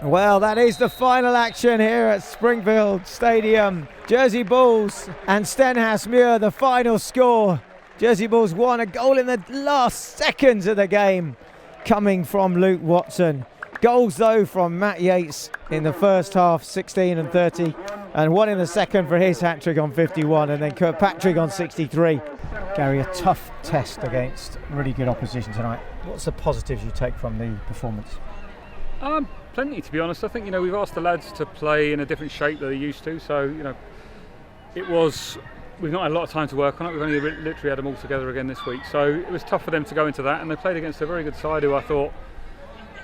Well, that is the final action here at Springfield Stadium. Jersey Bulls and Stenhousemuir, the final score. Jersey Bulls won, a goal in the last seconds of the game coming from Luke Watson. Goals though from Matt Yates in the first half, 16 and 30, and one in the second for his hat-trick on 51, and then Kirkpatrick on 63. Gary, a tough test against really good opposition tonight. What's the positives you take from the performance? Plenty, to be honest. I think we've asked the lads to play in a different shape than they're used to, so we've not had a lot of time to work on it. We've only literally had them all together again this week, so it was tough for them to go into that, and they played against a very good side who I thought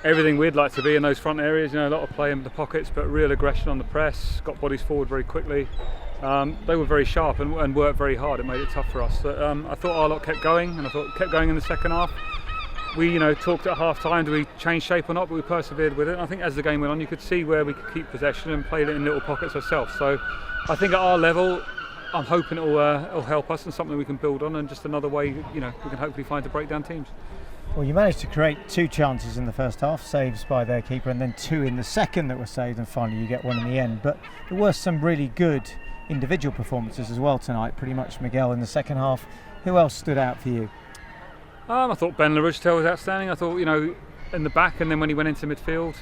everything we'd like to be in those front areas, a lot of play in the pockets but real aggression on the press, got bodies forward very quickly. They were very sharp and worked very hard. It made it tough for us. I thought our lot kept going, and I thought kept going in the second half. We talked at half time, do we change shape or not, but we persevered with it, and I think as the game went on you could see where we could keep possession and play it in little pockets ourselves. So I think at our level I'm hoping it'll help us and something we can build on, and just another way we can hopefully find to break down teams. Well, you managed to create 2 chances in the first half, saves by their keeper, and then 2 in the second that were saved, and finally you get one in the end. But there were some really good individual performances as well tonight, pretty much Miguel in the second half. Who else stood out for you? I thought Ben LaRouchetel was outstanding. I thought, in the back, and then when he went into midfield,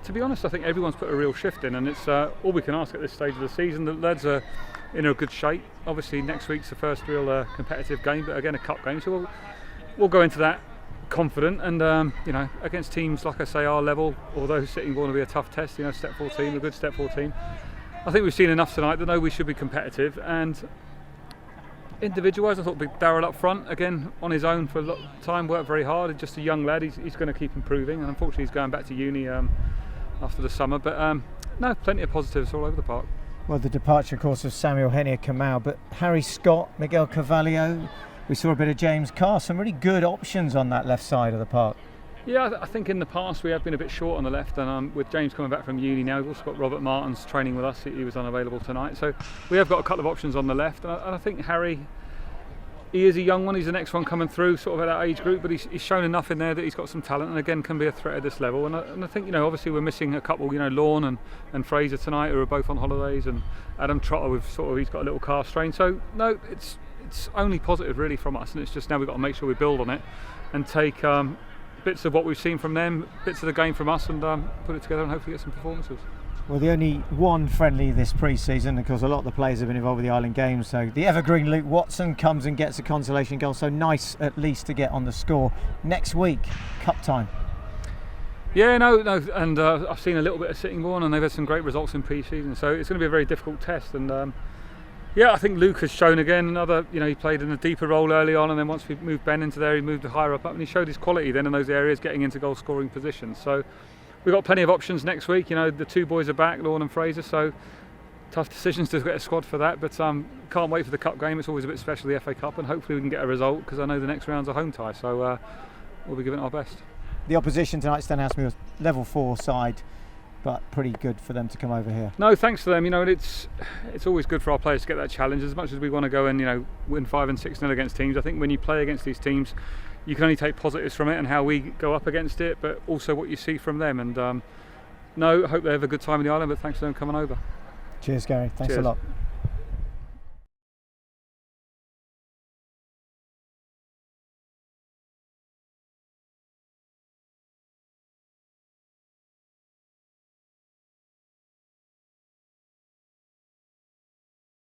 to be honest, I think everyone's put a real shift in, and it's all we can ask at this stage of the season. The lads are in a good shape. Obviously next week's the first real competitive game, but again a cup game, so we'll go into that confident, and against teams like I say our level, although Sittingbourne will be a tough test, step 14, a good step 14. I think we've seen enough tonight to know we should be competitive, and individual-wise I thought Big Darryl up front, again on his own for a lot of time, worked very hard. He's just a young lad, he's going to keep improving, and unfortunately he's going back to uni after the summer, but no, plenty of positives all over the park. Well, the departure of course of Samuel Henia-Kamau, but Harry Scott, Miguel Carvalho, we saw a bit of James Carr, some really good options on that left side of the park. Yeah, I think in the past we have been a bit short on the left, and with James coming back from uni now, we've also got Robert Martins training with us. He was unavailable tonight, so we have got a couple of options on the left, and I think Harry, he is a young one, he's the next one coming through sort of at that age group, but he's shown enough in there that he's got some talent, and again can be a threat at this level, and I think obviously we're missing a couple, Lorne and Fraser tonight, who are both on holidays, and Adam Trotter he's got a little calf strain, so no, it's only positive really from us, and it's just now we've got to make sure we build on it and take bits of what we've seen from them, bits of the game from us, and put it together and hopefully get some performances. Well, the only one friendly this pre-season, because a lot of the players have been involved with the Island Games, so the evergreen Luke Watson comes and gets a consolation goal, so nice at least to get on the score. Next week, cup time. Yeah, no, and I've seen a little bit of Sittingbourne, and they've had some great results in pre-season, so it's going to be a very difficult test, and I think Luke has shown again another, he played in a deeper role early on, and then once we moved Ben into there, he moved higher up, and he showed his quality then in those areas, getting into goal scoring positions. So we've got plenty of options next week. The 2 boys are back, Lorne and Fraser, so tough decisions to get a squad for that, but can't wait for the cup game. It's always a bit special, the FA Cup, and hopefully we can get a result, because I know the next round's a home tie, so we'll be giving it our best. The opposition tonight, Stenhousemuir, level 4 side, but pretty good for them to come over here. No, thanks to them. It's always good for our players to get that challenge. As much as we want to go and win 5 and 6-0 against teams, I think when you play against these teams, you can only take positives from it and how we go up against it, but also what you see from them. And I hope they have a good time in the island. But thanks for them coming over. Cheers, Gary. Thanks a lot.